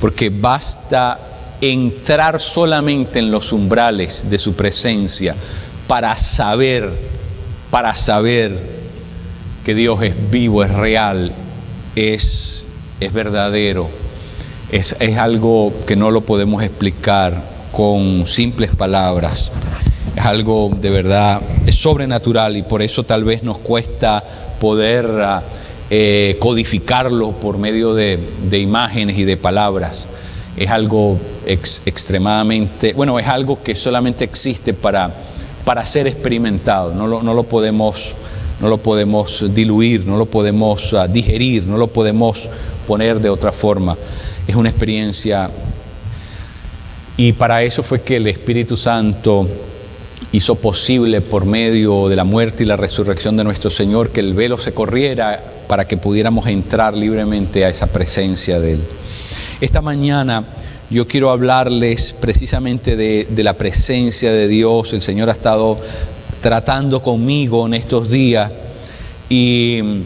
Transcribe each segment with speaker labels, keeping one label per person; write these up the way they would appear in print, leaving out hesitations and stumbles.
Speaker 1: porque basta entrar solamente en los umbrales de su presencia para saber que Dios es vivo, es real, es verdadero. Es algo que no lo podemos explicar con simples palabras. Es algo de verdad, es sobrenatural, y por eso tal vez nos cuesta poder codificarlo por medio de imágenes y de palabras. Es algo extremadamente, bueno, es algo que solamente existe para ser experimentado. No lo podemos diluir, no lo podemos digerir, no lo podemos poner de otra forma. Es una experiencia, y para eso fue que el Espíritu Santo hizo posible, por medio de la muerte y la resurrección de nuestro Señor, que el velo se corriera para que pudiéramos entrar libremente a esa presencia de Él. Esta mañana yo quiero hablarles precisamente de la presencia de Dios. El Señor ha estado tratando conmigo en estos días, y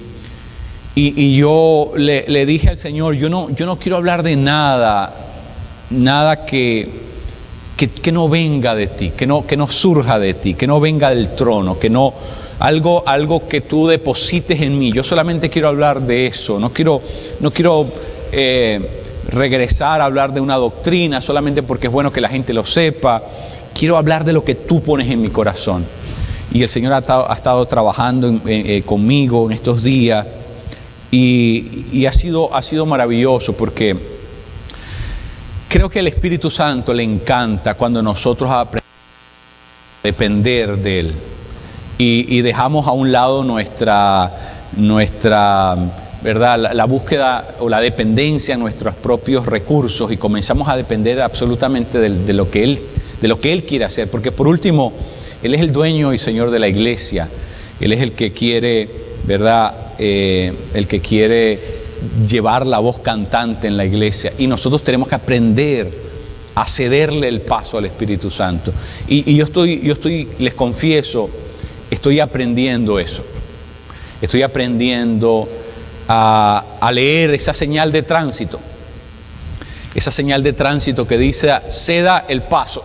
Speaker 1: yo le dije al Señor, yo no quiero hablar de nada que no venga de ti, que no surja de ti, que no venga del trono, que no algo que tú deposites en mí. Yo solamente quiero hablar de eso. No quiero regresar a hablar de una doctrina solamente porque es bueno que la gente lo sepa. Quiero hablar de lo que tú pones en mi corazón. Y el Señor ha estado trabajando conmigo en estos días, y ha sido maravilloso, porque creo que al Espíritu Santo le encanta cuando nosotros aprendemos a depender de Él y dejamos a un lado nuestra ¿verdad? La búsqueda o la dependencia en nuestros propios recursos, y comenzamos a depender absolutamente de lo que Él quiere hacer, porque por último, Él es el dueño y Señor de la iglesia. Él es el que quiere, ¿verdad? El que quiere llevar la voz cantante en la iglesia, y nosotros tenemos que aprender a cederle el paso al Espíritu Santo. Y yo estoy, les confieso, estoy aprendiendo eso. Estoy aprendiendo a leer esa señal de tránsito. Esa señal de tránsito que dice, ceda el paso.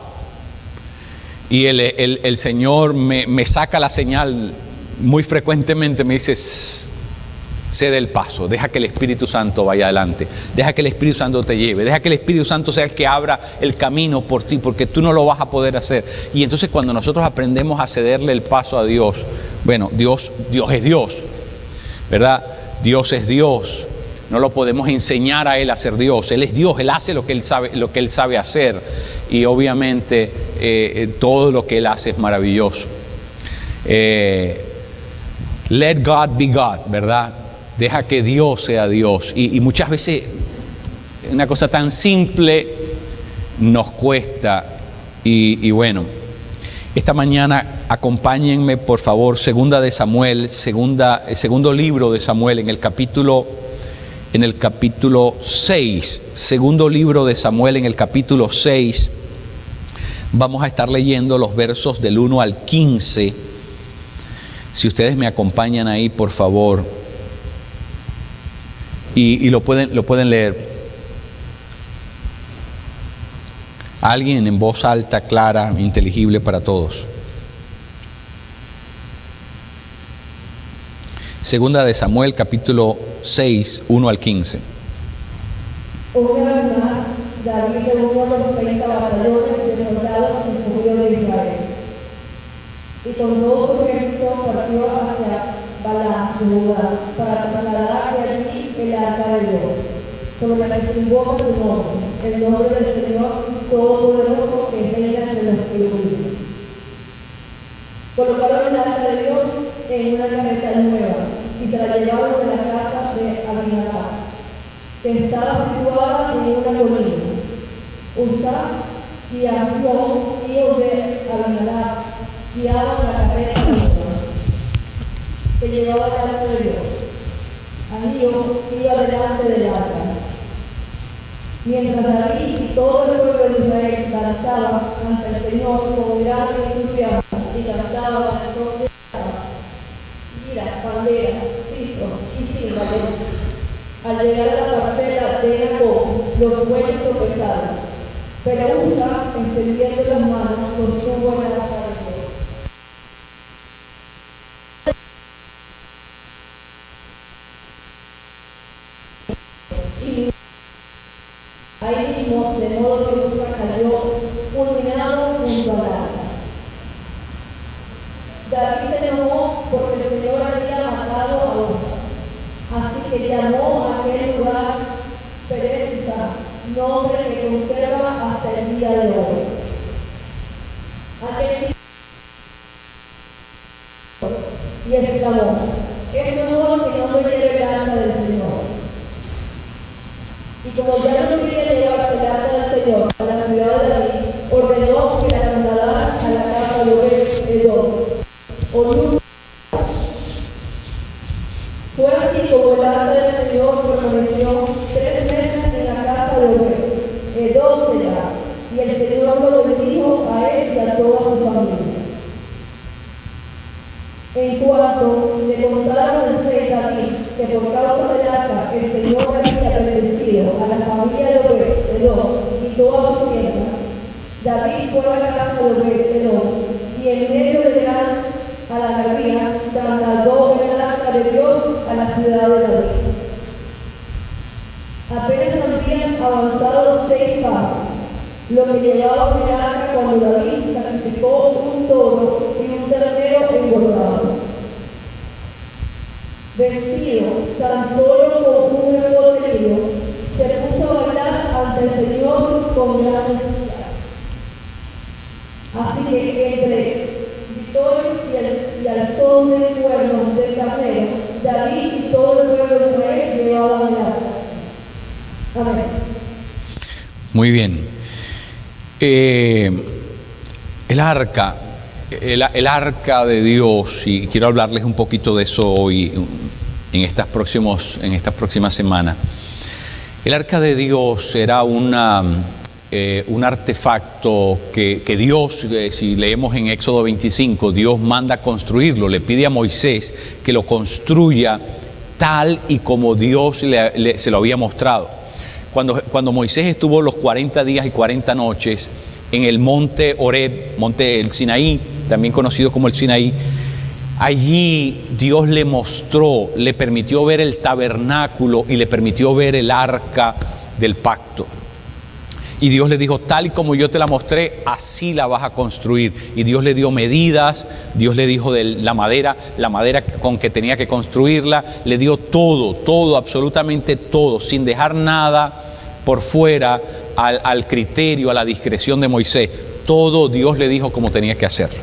Speaker 1: Y el Señor me saca la señal muy frecuentemente, me dice, cede el paso, deja que el Espíritu Santo vaya adelante, deja que el Espíritu Santo te lleve, deja que el Espíritu Santo sea el que abra el camino por ti, porque tú no lo vas a poder hacer. Y entonces cuando nosotros aprendemos a cederle el paso a Dios, bueno, Dios es Dios, ¿verdad? Dios es Dios, no lo podemos enseñar a Él a ser Dios. Él es Dios, Él hace lo que Él sabe hacer, y obviamente todo lo que Él hace es maravilloso. Let God be God, ¿verdad? Deja que Dios sea Dios. Y muchas veces una cosa tan simple nos cuesta. Y bueno, esta mañana acompáñenme por favor, segunda de Samuel, el segundo libro de Samuel, en el capítulo 6, segundo libro de Samuel en el capítulo 6. Vamos a estar leyendo los versos del 1 al 15. Si ustedes me acompañan ahí, por favor. Y lo pueden leer. Alguien en voz alta, clara, inteligible para todos. Segunda de Samuel, capítulo 6, 1 al 15.
Speaker 2: Una vez más, David reunió los 30 batallones de soldados escogidos de Israel, y con todo su ejército partió hacia Balaam, Judá, para trasladar de allí el arca de Dios, sobre la que invoca su nombre, el nombre del Señor Todopoderoso, que reina entre los querubines. Colocaron el arca de Dios en una carreta nueva y se la llevaron de la casa de Abinadab, que estaba situada en una colina. Uzá y Ahión, hijos de Abinadab, guiaban la carreta nueva que llevaba el arca de Dios. Ahión iba delante del arca. Mientras David y todo el pueblo de Israel cantaban ante el Señor con gran entusiasmo y cantaban al son de liras, banderas, citros y címbalos, al llegar a la parcela de Jacob, los bueyes tropezaron. Pero Usa, extendiendo las manos, sostuvo el arca de Dios. Y ahí mismo, de modo que Usa cayó fulminado junto al arca. David se enojó porque el Señor había matado a Usa. Así que llamó a aquel lugar Perez-Usa, nombre que conserva hasta el día de hoy. Aquel y exclamó: es mejor que no me lleve el arca del Señor. Y como ya no quería llevar el arca del Señor a la ciudad de David, ordenó que la trasladaran a la casa de Obed-Edom. Fue así como el arca del Señor permaneció 3 meses en la casa de Obed-Edom de Edad, y el Señor lo bendijo a él y a toda su familia. En cuanto le contaron al rey David que por causa del arca el Señor había bendecido a la familia de Obed-Edom y toda su hacienda, David fue a la casa de Obed-Edom y en medio de a la galería trasladó el arca de Dios a la ciudad de David. Apenas habían avanzado 6 pasos, lo que llevaba el arca cuando David sacrificó un toro y un ternero engordado. Vestido tan solo con un nuevo tejido, se puso a bailar ante el Señor con gran entusiasmo. Así que entre y al son del cuerno del carnero, David y todo el pueblo de Israel llevaban el arca. Amén.
Speaker 1: Muy bien. El arca de Dios, y quiero hablarles un poquito de eso hoy, en estas próximas semanas. El arca de Dios era un artefacto que Dios, si leemos en Éxodo 25, Dios manda construirlo, le pide a Moisés que lo construya tal y como Dios se lo había mostrado. Cuando Moisés estuvo los 40 días y 40 noches en el monte Horeb, monte el Sinaí, también conocido como el Sinaí, allí Dios le permitió ver el tabernáculo y le permitió ver el arca del pacto. Y Dios le dijo, tal y como yo te la mostré, así la vas a construir. Y Dios le dio medidas, Dios le dijo de la madera con que tenía que construirla, le dio todo, absolutamente todo, sin dejar nada por fuera al criterio, a la discreción de Moisés. Todo Dios le dijo cómo tenía que hacerlo.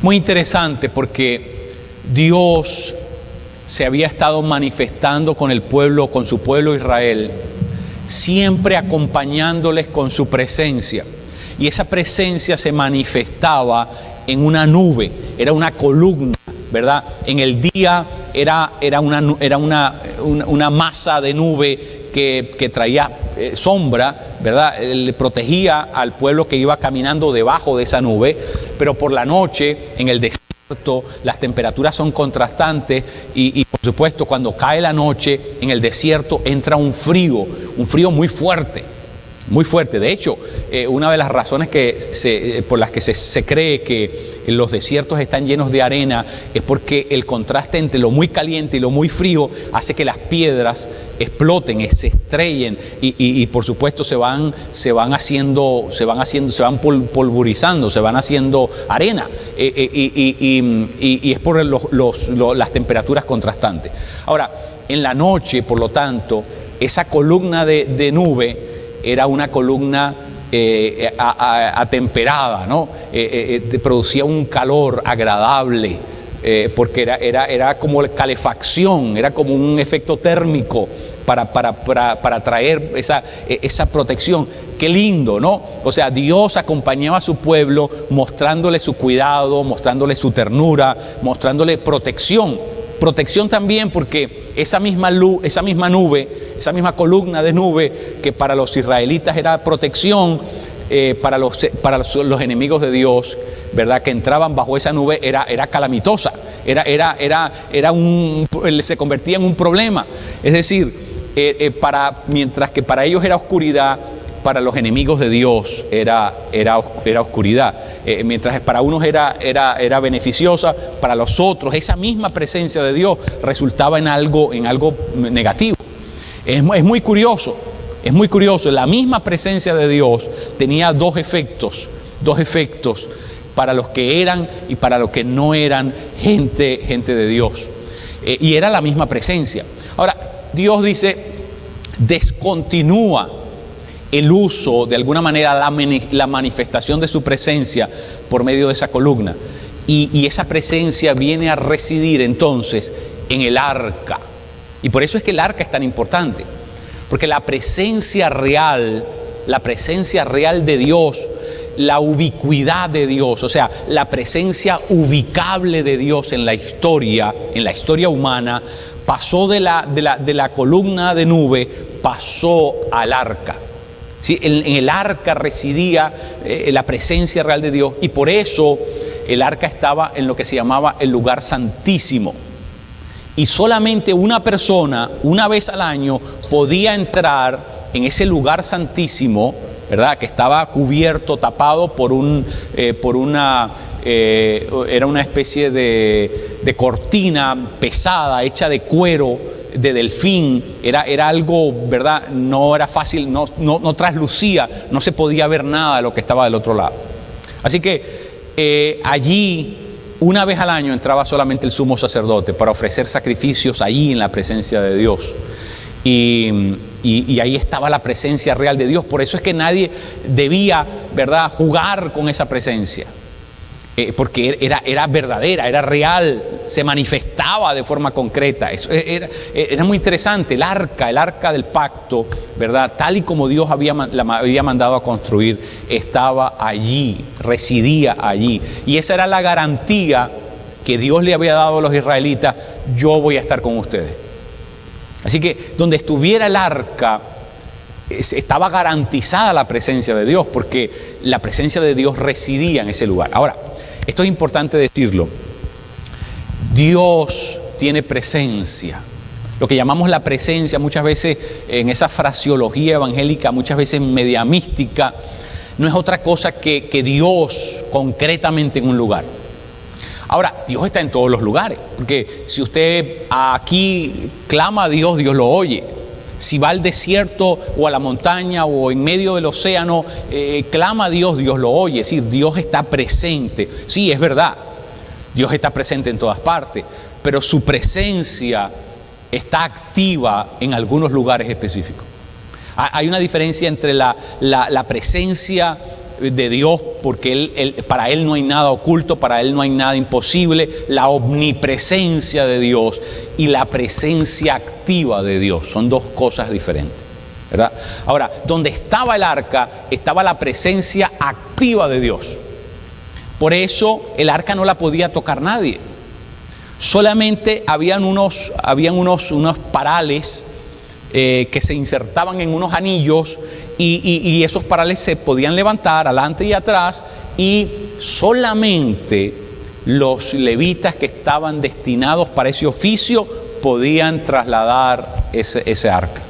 Speaker 1: Muy interesante porque Dios se había estado manifestando con su pueblo Israel, siempre acompañándoles con su presencia. Y esa presencia se manifestaba en una nube, era una columna, ¿verdad? En el día era una masa de nube que traía sombra, ¿verdad? Le protegía al pueblo que iba caminando debajo de esa nube, pero por la noche, en el desierto, las temperaturas son contrastantes y por supuesto cuando cae la noche en el desierto entra un frío muy fuerte, muy fuerte. De hecho, una de las razones por las que se cree que los desiertos están llenos de arena es porque el contraste entre lo muy caliente y lo muy frío hace que las piedras exploten, se estrellen y por supuesto se van pulverizando, se van haciendo arena y es por las temperaturas contrastantes. Ahora, en la noche, por lo tanto, esa columna de nube era una columna atemperada, ¿no? Producía un calor agradable, porque era como calefacción, era como un efecto térmico para traer esa protección. Qué lindo, ¿no? O sea, Dios acompañaba a su pueblo mostrándole su cuidado, mostrándole su ternura, mostrándole protección. Protección también porque esa misma nube, esa misma columna de nube que para los israelitas era protección, para los enemigos de Dios, ¿verdad? Que entraban bajo esa nube era calamitosa, se convertía en un problema. Es decir, mientras que para ellos era oscuridad, para los enemigos de Dios era oscuridad. Mientras para unos era beneficiosa, para los otros esa misma presencia de Dios resultaba en algo negativo. Es muy curioso, la misma presencia de Dios tenía dos efectos para los que eran y para los que no eran gente de Dios. Y era la misma presencia. Ahora, Dios dice, descontinúa el uso, de alguna manera, la manifestación de su presencia por medio de esa columna. Y esa presencia viene a residir entonces en el arca. Y por eso es que el arca es tan importante. Porque la presencia real de Dios, la ubicuidad de Dios, o sea, la presencia ubicable de Dios en la historia humana, pasó de la columna de nube, pasó al arca. ¿Sí? En el arca residía la presencia real de Dios, y por eso el arca estaba en lo que se llamaba el lugar santísimo. Y solamente una persona, una vez al año, podía entrar en ese lugar santísimo, ¿verdad? Que estaba cubierto, tapado era una especie de cortina pesada, hecha de cuero de delfín. Era algo, ¿verdad? No era fácil, no traslucía, no se podía ver nada de lo que estaba del otro lado. Así que allí, una vez al año, entraba solamente el sumo sacerdote para ofrecer sacrificios allí en la presencia de Dios. Y ahí estaba la presencia real de Dios. Por eso es que nadie debía, ¿verdad?, jugar con esa presencia. Porque era verdadera, era real, se manifestaba de forma concreta. Eso era muy interesante. El arca del pacto, ¿verdad?, tal y como Dios la había mandado a construir, estaba allí, residía allí. Y esa era la garantía que Dios le había dado a los israelitas: yo voy a estar con ustedes. Así que donde estuviera el arca, estaba garantizada la presencia de Dios, porque la presencia de Dios residía en ese lugar. Ahora, esto es importante decirlo. Dios tiene presencia. Lo que llamamos la presencia, muchas veces en esa fraseología evangélica, muchas veces media mística, no es otra cosa que Dios concretamente en un lugar. Ahora, Dios está en todos los lugares, porque si usted aquí clama a Dios, Dios lo oye. Si va al desierto o a la montaña o en medio del océano, clama a Dios, Dios lo oye. Es decir, Dios está presente. Sí, es verdad, Dios está presente en todas partes, pero su presencia está activa en algunos lugares específicos. Hay una diferencia entre la presencia de Dios, porque para Él no hay nada oculto, para Él no hay nada imposible, la omnipresencia de Dios y la presencia activa de Dios. Son dos cosas diferentes, ¿verdad? Ahora, donde estaba el arca, estaba la presencia activa de Dios. Por eso el arca no la podía tocar nadie. Solamente habían unos parales que se insertaban en unos anillos, y esos parales se podían levantar adelante y atrás, y solamente los levitas que estaban destinados para ese oficio podían trasladar ese arca.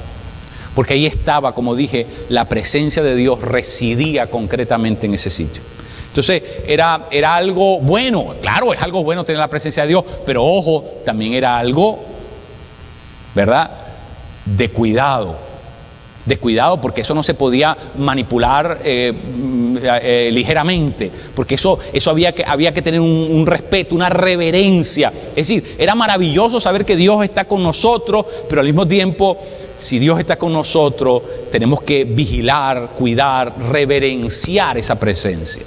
Speaker 1: Porque ahí estaba, como dije, la presencia de Dios residía concretamente en ese sitio. Entonces era algo bueno. Claro, es algo bueno tener la presencia de Dios, pero ojo, también era algo, ¿verdad?, de cuidado, porque eso no se podía manipular ligeramente, porque eso había que tener un respeto, una reverencia. Es decir, era maravilloso saber que Dios está con nosotros, pero al mismo tiempo, si Dios está con nosotros, tenemos que vigilar, cuidar, reverenciar esa presencia.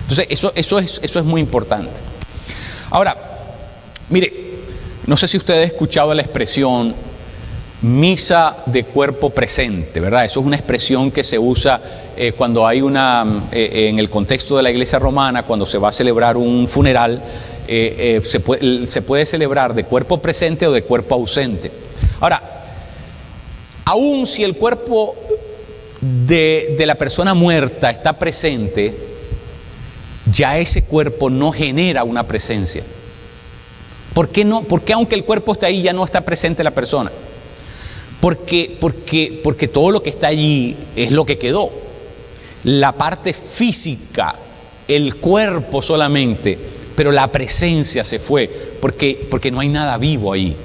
Speaker 1: Entonces eso es muy importante. Ahora, mire, no sé si usted ha escuchado la expresión misa de cuerpo presente, ¿verdad? Eso es una expresión que se usa cuando hay en el contexto de la iglesia romana, cuando se va a celebrar un funeral, se puede celebrar de cuerpo presente o de cuerpo ausente. Ahora, aun si el cuerpo de la persona muerta está presente, ya ese cuerpo no genera una presencia. ¿Por qué no? Porque aunque el cuerpo esté ahí, ya no está presente la persona. porque todo lo que está allí es lo que quedó. La parte física, el cuerpo solamente, pero la presencia se fue, porque no hay nada vivo ahí.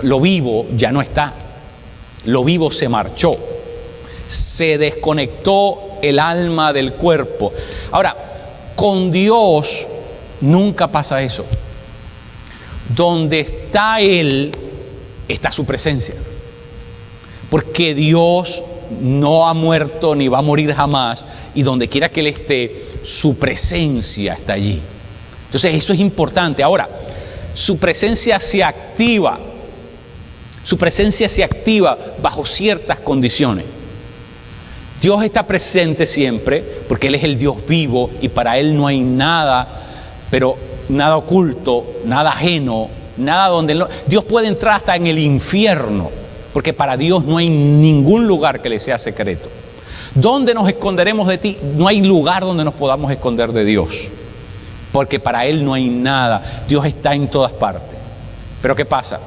Speaker 1: Lo vivo ya no está. Lo vivo se marchó. Se desconectó el alma del cuerpo. Ahora, con Dios nunca pasa eso. Donde está Él, está su presencia. Porque Dios no ha muerto ni va a morir jamás, y donde quiera que Él esté, su presencia está allí. Entonces eso es importante. Ahora, su presencia se activa. Su presencia se activa bajo ciertas condiciones. Dios está presente siempre porque Él es el Dios vivo y para Él no hay nada, pero nada oculto, nada ajeno, nada donde no. Dios puede entrar hasta en el infierno, porque para Dios no hay ningún lugar que le sea secreto. ¿Dónde nos esconderemos de ti? No hay lugar donde nos podamos esconder de Dios, porque para Él no hay nada. Dios está en todas partes. Pero ¿qué pasa?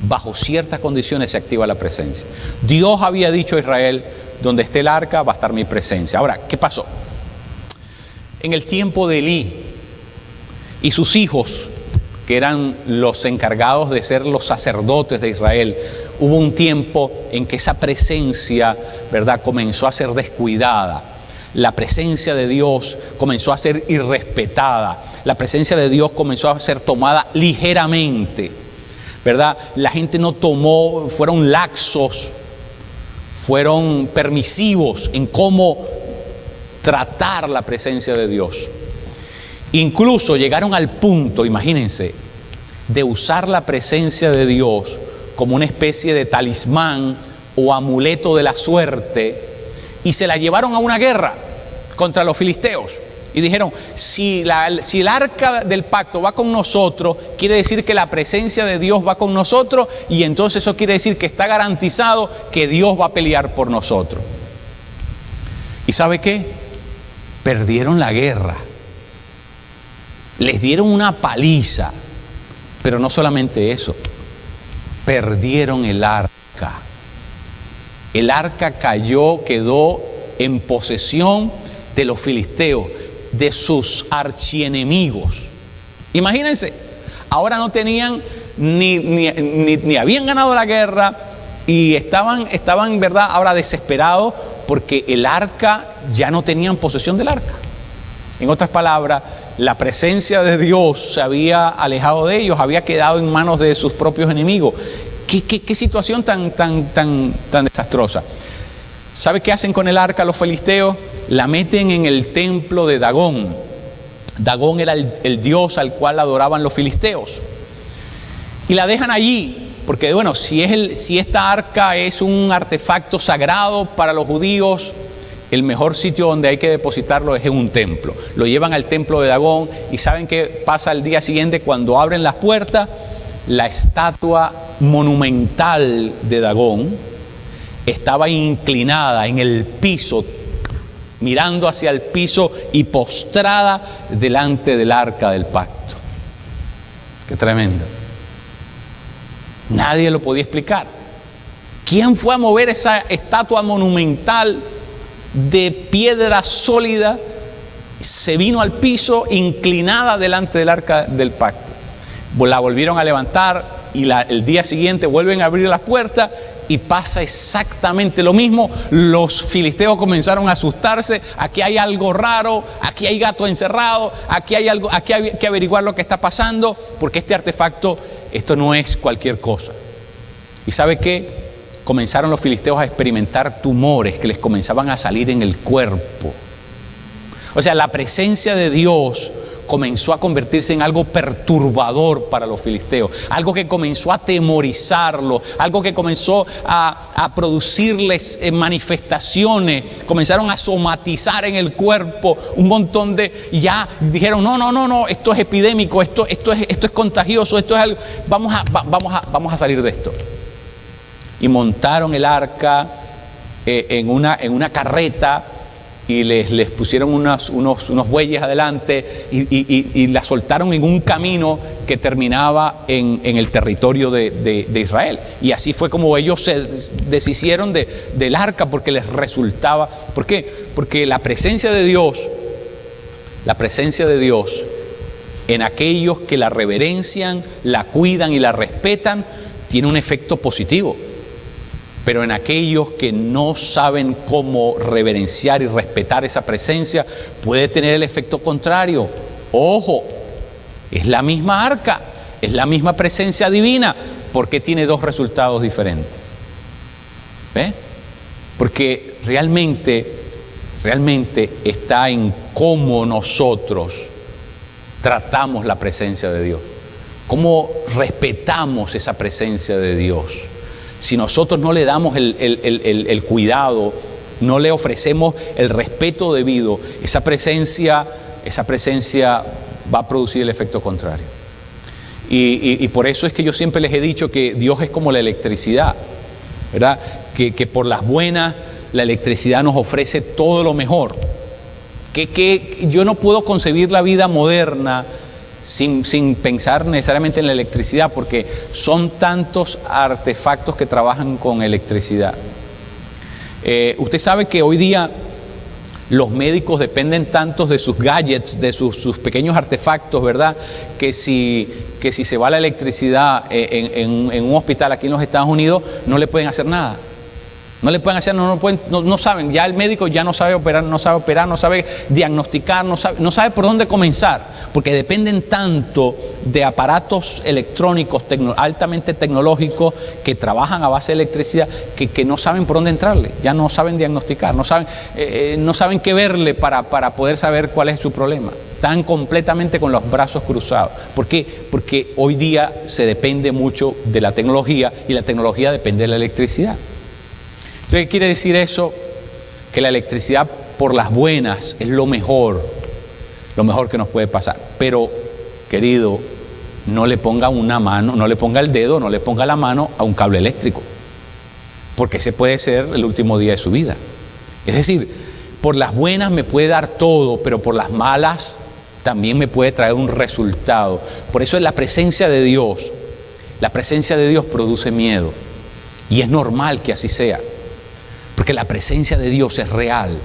Speaker 1: Bajo ciertas condiciones se activa la presencia. Dios había dicho a Israel: donde esté el arca va a estar mi presencia. Ahora, ¿qué pasó? En el tiempo de Elí y sus hijos, que eran los encargados de ser los sacerdotes de Israel, hubo un tiempo en que esa presencia, ¿verdad?, comenzó a ser descuidada. La presencia de Dios comenzó a ser irrespetada. La presencia de Dios comenzó a ser tomada ligeramente, ¿verdad? La gente no tomó, fueron laxos, fueron permisivos en cómo tratar la presencia de Dios. Incluso llegaron al punto, imagínense, de usar la presencia de Dios como una especie de talismán o amuleto de la suerte, y se la llevaron a una guerra contra los filisteos. Y dijeron: si el arca del pacto va con nosotros, quiere decir que la presencia de Dios va con nosotros, y entonces eso quiere decir que está garantizado que Dios va a pelear por nosotros. ¿Y sabe qué? Perdieron la guerra. Les dieron una paliza. Pero no solamente eso, perdieron el arca. El arca cayó, quedó en posesión de los filisteos, de sus archienemigos. Imagínense, ahora no tenían ni habían ganado la guerra, y estaban, ¿verdad?, ahora desesperados porque el arca, ya no tenían posesión del arca. En otras palabras, la presencia de Dios se había alejado de ellos, había quedado en manos de sus propios enemigos. ¿Qué situación tan desastrosa? ¿Sabe qué hacen con el arca los filisteos? La meten en el templo de Dagón. Dagón era el dios al cual adoraban los filisteos. Y la dejan allí, porque bueno, si esta arca es un artefacto sagrado para los judíos, el mejor sitio donde hay que depositarlo es en un templo. Lo llevan al templo de Dagón, y ¿saben qué pasa al día siguiente? Cuando abren las puertas, la estatua monumental de Dagón estaba inclinada en el piso, mirando hacia el piso y postrada delante del arca del pacto. Qué tremendo. Nadie lo podía explicar. ¿Quién fue a mover esa estatua monumental de piedra sólida? Se vino al piso, inclinada delante del arca del pacto. La volvieron a levantar, y el día siguiente vuelven a abrir las puertas y pasa exactamente lo mismo. Los filisteos comenzaron a asustarse. Aquí hay algo raro, aquí hay gato encerrado, aquí hay algo, aquí hay que averiguar lo que está pasando, porque este artefacto, esto no es cualquier cosa. ¿Y sabe qué? Comenzaron los filisteos a experimentar tumores que les comenzaban a salir en el cuerpo. O sea, la presencia de Dios comenzó a convertirse en algo perturbador para los filisteos, algo que comenzó a atemorizarlos, algo que comenzó a producirles manifestaciones, comenzaron a somatizar en el cuerpo un montón de, ya dijeron: no, esto es epidémico, esto es contagioso, esto es algo, vamos a salir de esto. Y montaron el arca en una carreta, y les pusieron unos bueyes adelante, y la soltaron en un camino que terminaba en el territorio de Israel. Y así fue como ellos se deshicieron del arca, porque les resultaba. ¿Por qué? Porque la presencia de Dios en aquellos que la reverencian, la cuidan y la respetan, tiene un efecto positivo. Pero en aquellos que no saben cómo reverenciar y respetar esa presencia, puede tener el efecto contrario. Ojo, es la misma arca, es la misma presencia divina, porque tiene dos resultados diferentes. ¿Ve? Porque realmente está en cómo nosotros tratamos la presencia de Dios, cómo respetamos esa presencia de Dios. Si nosotros no le damos el cuidado, no le ofrecemos el respeto debido, esa presencia va a producir el efecto contrario. Y por eso es que yo siempre les he dicho que Dios es como la electricidad, ¿verdad? Que por las buenas la electricidad nos ofrece todo lo mejor. Que yo no puedo concebir la vida moderna sin pensar necesariamente en la electricidad, porque son tantos artefactos que trabajan con electricidad. Usted sabe que hoy día los médicos dependen tanto de sus gadgets, de sus pequeños artefactos, ¿verdad? Que si se va la electricidad en un hospital aquí en los Estados Unidos, no le pueden hacer nada. No le pueden hacer, no saben, ya el médico ya no sabe operar, no sabe diagnosticar, no sabe por dónde comenzar, porque dependen tanto de aparatos electrónicos altamente tecnológicos que trabajan a base de electricidad, que no saben por dónde entrarle, ya no saben diagnosticar, no saben qué verle para poder saber cuál es su problema. Están completamente con los brazos cruzados. ¿Por qué? Porque hoy día se depende mucho de la tecnología, y la tecnología depende de la electricidad. Entonces, ¿qué quiere decir eso? Que la electricidad, por las buenas, es lo mejor que nos puede pasar. Pero, querido, no le ponga una mano, no le ponga el dedo, no le ponga la mano a un cable eléctrico, porque ese puede ser el último día de su vida. Es decir, por las buenas me puede dar todo, pero por las malas también me puede traer un resultado. Por eso es la presencia de Dios. La presencia de Dios produce miedo, y es normal que así sea. Porque la presencia de Dios es real.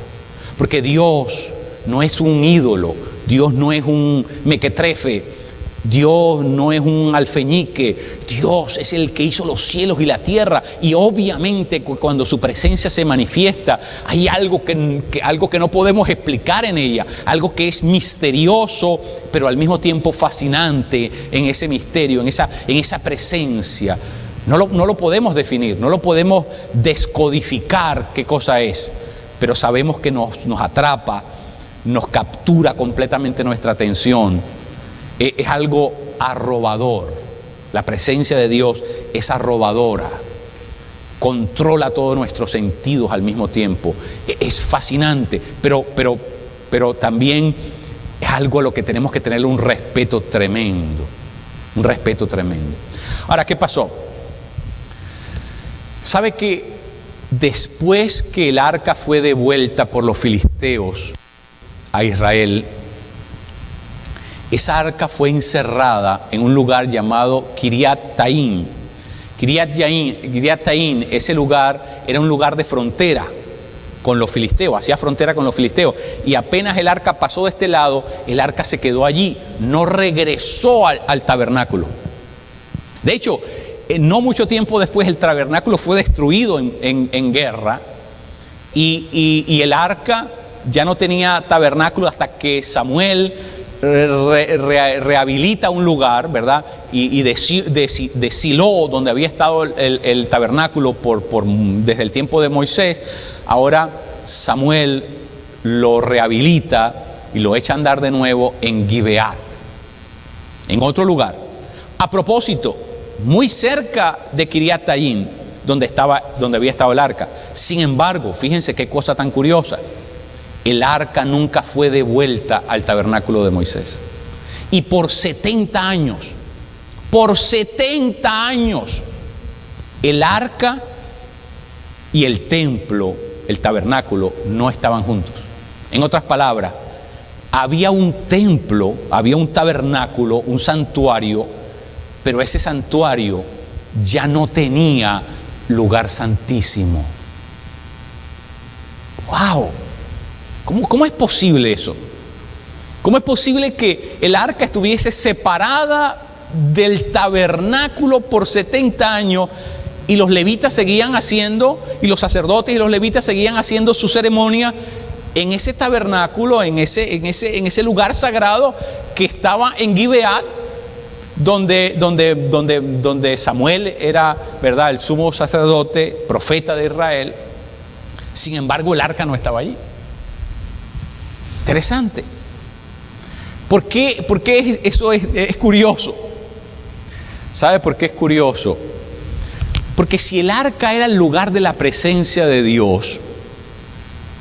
Speaker 1: Porque Dios no es un ídolo. Dios no es un mequetrefe. Dios no es un alfeñique. Dios es el que hizo los cielos y la tierra. Y obviamente cuando su presencia se manifiesta, hay algo que no podemos explicar en ella. Algo que es misterioso, pero al mismo tiempo fascinante en ese misterio, en esa presencia. No lo podemos definir, no lo podemos descodificar qué cosa es, pero sabemos que nos atrapa, nos captura completamente nuestra atención. Es algo arrobador. La presencia de Dios es arrobadora, controla todos nuestros sentidos al mismo tiempo. Es fascinante, pero también es algo a lo que tenemos que tener un respeto tremendo. Un respeto tremendo. Ahora, ¿qué pasó? ¿Sabe que después que el arca fue devuelta por los filisteos a Israel, esa arca fue encerrada en un lugar llamado Kiriat-Taim? Kiriat-Taim, ese lugar era un lugar de frontera con los filisteos, hacía frontera con los filisteos, y apenas el arca pasó de este lado, el arca se quedó allí, no regresó al tabernáculo. De hecho, no mucho tiempo después el tabernáculo fue destruido en guerra, y el arca ya no tenía tabernáculo hasta que Samuel rehabilita un lugar, ¿verdad? Y de Silo, donde había estado el tabernáculo desde el tiempo de Moisés, ahora Samuel lo rehabilita y lo echa a andar de nuevo en Gibeat, en otro lugar. A propósito, muy cerca de Kiriat-Taim, donde había estado el arca. Sin embargo, fíjense qué cosa tan curiosa. El arca nunca fue devuelta al tabernáculo de Moisés. Y por 70 años, el arca y el templo, el tabernáculo, no estaban juntos. En otras palabras, había un templo, había un tabernáculo, un santuario, pero ese santuario ya no tenía lugar santísimo. ¡Wow! ¿Cómo es posible eso? ¿Cómo es posible que el arca estuviese separada del tabernáculo por 70 años y los levitas seguían haciendo, y los sacerdotes y los levitas seguían haciendo su ceremonia en ese tabernáculo, en ese lugar sagrado que estaba en Gibeat, donde Samuel era, ¿verdad?, el sumo sacerdote, profeta de Israel? Sin embargo, el arca no estaba allí. Interesante. ¿Por qué eso es curioso? ¿Sabe por qué es curioso? Porque si el arca era el lugar de la presencia de Dios,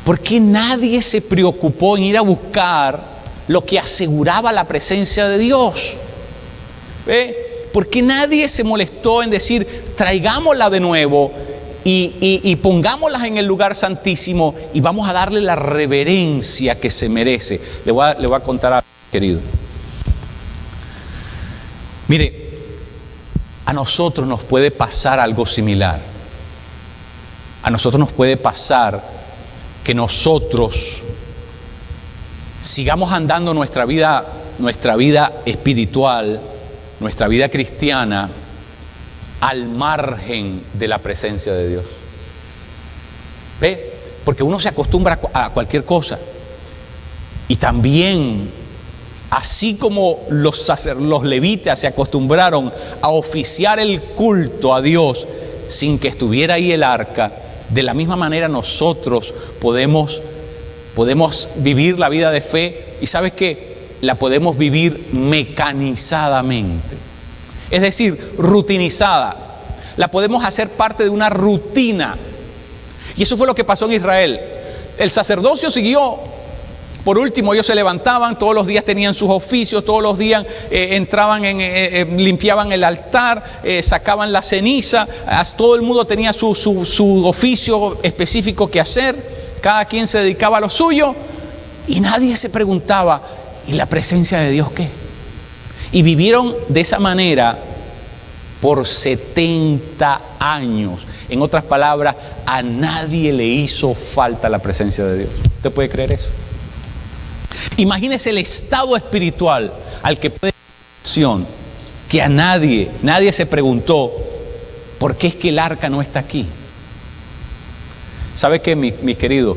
Speaker 1: ¿por qué nadie se preocupó en ir a buscar lo que aseguraba la presencia de Dios? ¿Por qué nadie se molestó en decir, traigámosla de nuevo y pongámosla en el lugar santísimo y vamos a darle la reverencia que se merece? Le voy a contar algo, querido. Mire, a nosotros nos puede pasar algo similar. A nosotros nos puede pasar que nosotros sigamos andando nuestra vida espiritual, nuestra vida cristiana, al margen de la presencia de Dios. ¿Ve? Porque uno se acostumbra a cualquier cosa. Y también, así como los levitas se acostumbraron a oficiar el culto a Dios sin que estuviera ahí el arca, de la misma manera nosotros podemos vivir la vida de fe, y ¿sabes qué? La podemos vivir mecanizadamente, es decir, rutinizada. La podemos hacer parte de una rutina. Y eso fue lo que pasó en Israel. El sacerdocio siguió. Por último, ellos se levantaban, todos los días tenían sus oficios, todos los días entraban, limpiaban el altar, sacaban la ceniza, todo el mundo tenía su oficio específico que hacer, cada quien se dedicaba a lo suyo, y nadie se preguntaba, ¿y la presencia de Dios qué? Y vivieron de esa manera por 70 años. En otras palabras, a nadie le hizo falta la presencia de Dios. ¿Usted puede creer eso? Imagínese el estado espiritual al que puede llegar, que a nadie se preguntó, ¿por qué es que el arca no está aquí? ¿Sabe qué, mis queridos?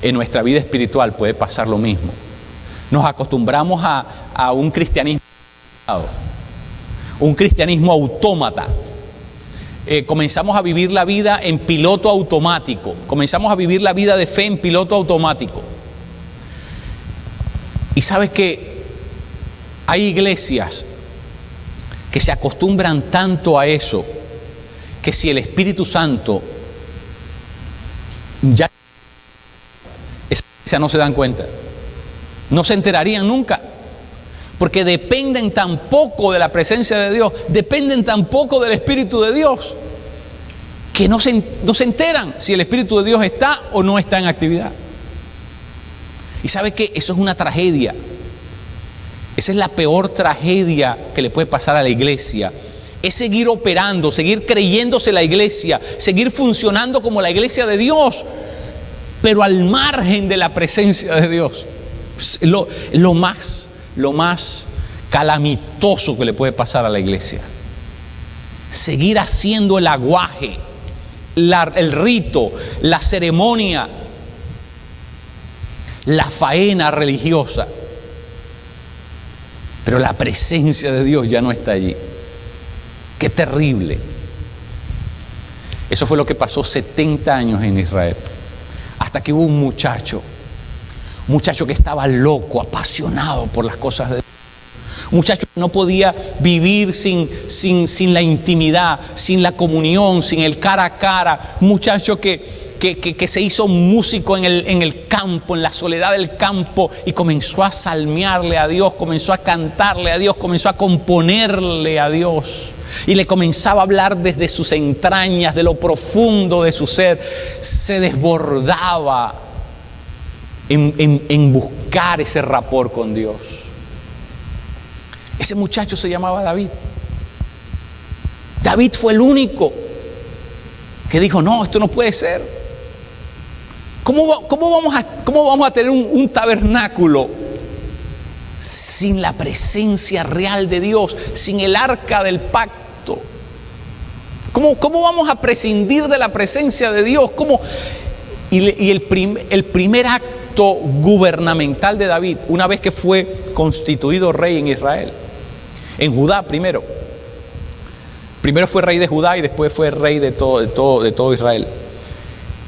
Speaker 1: En nuestra vida espiritual puede pasar lo mismo. Nos acostumbramos a un cristianismo autómata. Comenzamos a vivir la vida en piloto automático. Comenzamos a vivir la vida de fe en piloto automático. Y sabes que hay iglesias que se acostumbran tanto a eso, que si el Espíritu Santo ya no se dan cuenta, no se enterarían nunca, porque dependen tan poco de la presencia de Dios, dependen tan poco del Espíritu de Dios, que no se enteran si el Espíritu de Dios está o no está en actividad. Y sabe que eso es una tragedia. Esa es la peor tragedia que le puede pasar a la iglesia. Es seguir operando, seguir creyéndose la iglesia, seguir funcionando como la iglesia de Dios, pero al margen de la presencia de Dios. Lo más calamitoso que le puede pasar a la iglesia. Seguir haciendo el aguaje, el rito, la ceremonia, la faena religiosa, pero la presencia de Dios ya no está allí. ¡Qué terrible! Eso fue lo que pasó 70 años en Israel, hasta que hubo un muchacho que estaba loco, apasionado por las cosas de Dios. Un muchacho que no podía vivir sin la intimidad, sin la comunión, sin el cara a cara. Un muchacho que se hizo músico en el campo, en la soledad del campo, y comenzó a salmearle a Dios, comenzó a cantarle a Dios, comenzó a componerle a Dios. Y le comenzaba a hablar desde sus entrañas, de lo profundo de su ser. Se desbordaba en buscar ese rapport con Dios. Ese muchacho se llamaba David. David fue el único que dijo, no, esto no puede ser. ¿Cómo vamos a tener un tabernáculo sin la presencia real de Dios, sin el arca del pacto? ¿Cómo vamos a prescindir de la presencia de Dios? Y el primer acto gubernamental de David, una vez que fue constituido rey en Israel, en Judá primero fue rey de Judá y después fue rey de todo Israel.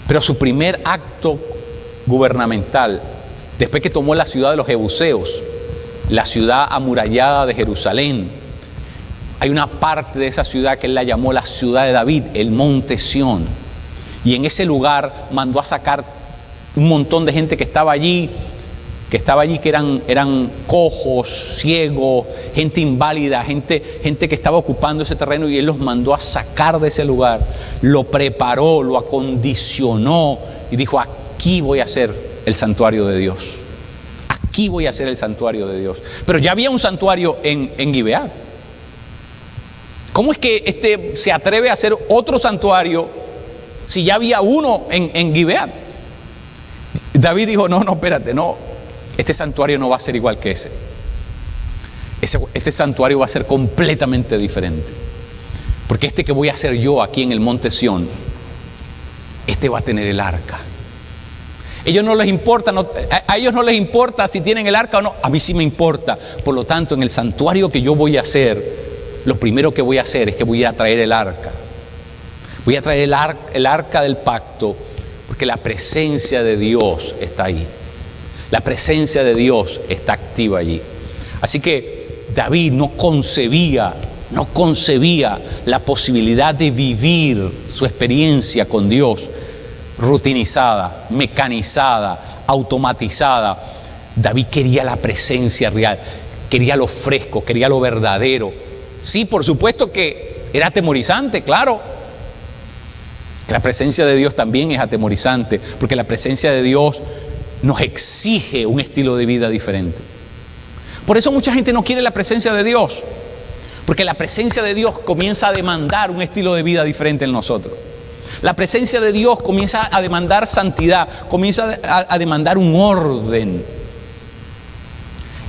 Speaker 1: Pero su primer acto gubernamental, después que tomó la ciudad de los Jebuseos, la ciudad amurallada de Jerusalén, hay una parte de esa ciudad que él la llamó la ciudad de David, el monte Sión. Y en ese lugar mandó a sacar un montón de gente que estaba allí, que eran cojos, ciegos, gente inválida, gente que estaba ocupando ese terreno, y él los mandó a sacar de ese lugar, lo preparó, lo acondicionó y dijo, aquí voy a hacer el santuario de Dios. Aquí voy a hacer el santuario de Dios. Pero ya había un santuario en Gibeá. ¿Cómo es que se atreve a hacer otro santuario si ya había uno en Gibeá? David dijo, no, espérate, no. Este santuario no va a ser igual que ese. Este santuario va a ser completamente diferente. Porque este que voy a hacer yo aquí en el monte Sión, este va a tener el arca. A ellos no les importa si tienen el arca o no. A mí sí me importa. Por lo tanto, en el santuario que yo voy a hacer, lo primero que voy a hacer es que voy a traer el arca. Voy a traer el arca del pacto, porque la presencia de Dios está ahí. La presencia de Dios está activa allí. Así que David no concebía la posibilidad de vivir su experiencia con Dios rutinizada, mecanizada, automatizada. David quería la presencia real, quería lo fresco, quería lo verdadero. Sí, por supuesto que era atemorizante, claro. La presencia de Dios también es atemorizante, porque la presencia de Dios nos exige un estilo de vida diferente. Por eso mucha gente no quiere la presencia de Dios, porque la presencia de Dios comienza a demandar un estilo de vida diferente en nosotros. La presencia de Dios comienza a demandar santidad, comienza a demandar un orden.